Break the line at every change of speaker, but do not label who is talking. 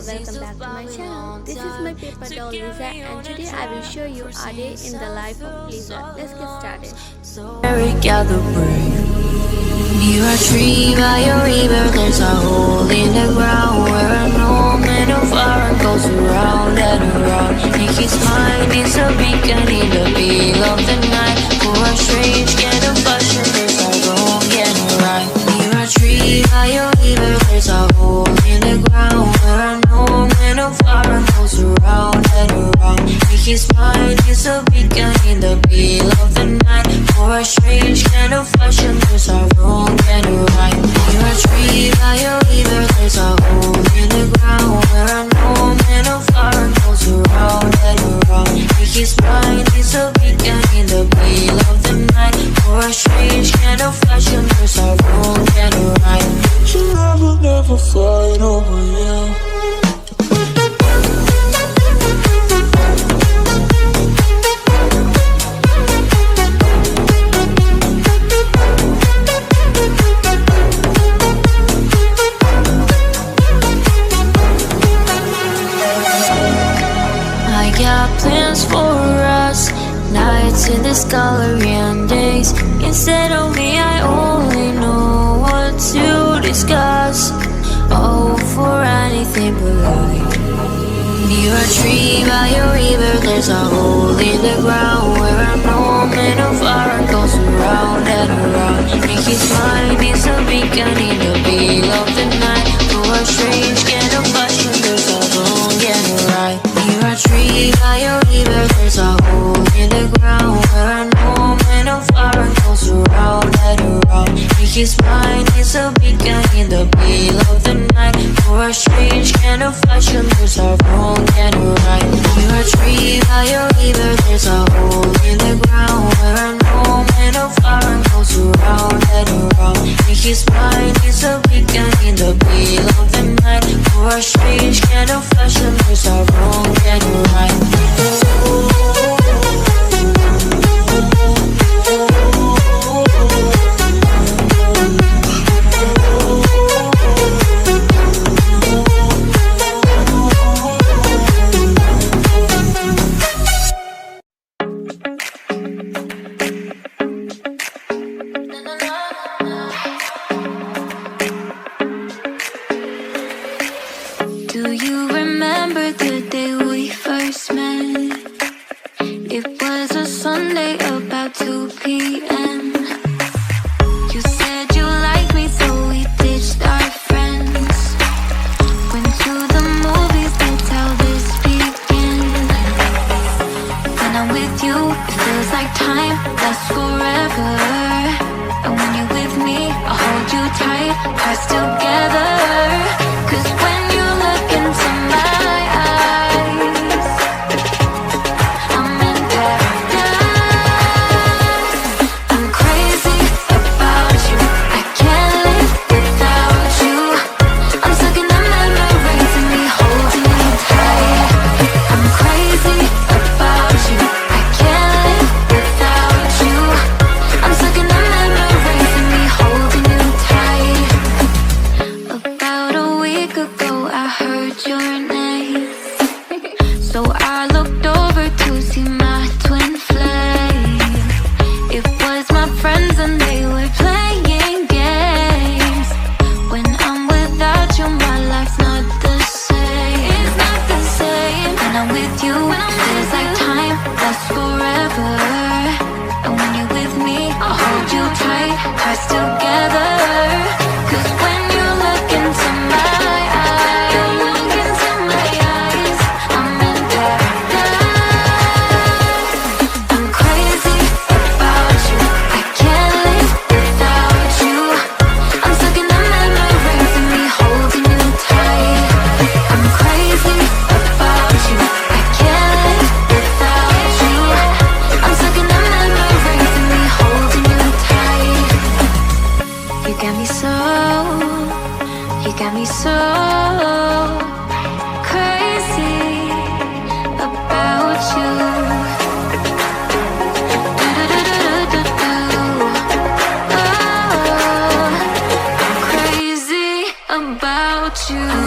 welcome back to my channel. This is my paper doll Lisa, and today I will show you a day in the life of Lisa. Let's get started.
Gather breath. Near a tree by a river, there's a hole in the ground where an old man of iron goes around and around. And his mind is a beacon in the pale of the night. For a strange kind of fashion, there's a wrong and a right. Near a tree by a river, there's a hole in the ground where an old man of iron goes around and around. And his mind is a beacon in the pale of the night. For a strange kind of fashion, there's a wrong and a right. Near a tree by a river, there's a hole in the ground where an old man of iron goes around and around. And his mind is a beacon in the pale of the night. For a strange kind of fashion, there's a wrong and a right. You never fight over you. Plans for us, nights in this gallery and days. Instead of me, I only know what to discuss. Oh, for anything but life. Near a tree by a river, there's a hole in the ground where an old man of iron goes around and around. And his mind is a beacon in the pale of the night. For a strange kind of fashion, there's a wrong and a right. Near a tree by a river, there's a hole in the ground where an old man of iron goes around and around. And his mind is a beacon in the pale of the night. For a strange kind of fashion, there's a wrong and a right. Near a tree by a river, there's a hole in the ground where an old man of iron goes around and around. And his mind is a beacon in the pale of the night. For a strange kind of fashion, there's a wrong and a right. Do you remember the day we first met? It was a Sunday about 2 p.m. You said you liked me, so we ditched our friends. Went to the movies, that's how this began. When I'm with you, it feels like time lasts forever. And when you're with me, I hold you tight, hearts together. 'Cause when you look into my eyes, I'm in paradise. I'm crazy about you, I can't live without you. I'm stuck in the memories of me holding you tight. I'm crazy about you, I can't live without you. I'm stuck in the memories of me holding you tight. got me so, you got me so crazy about you. Oh, I'm crazy about you.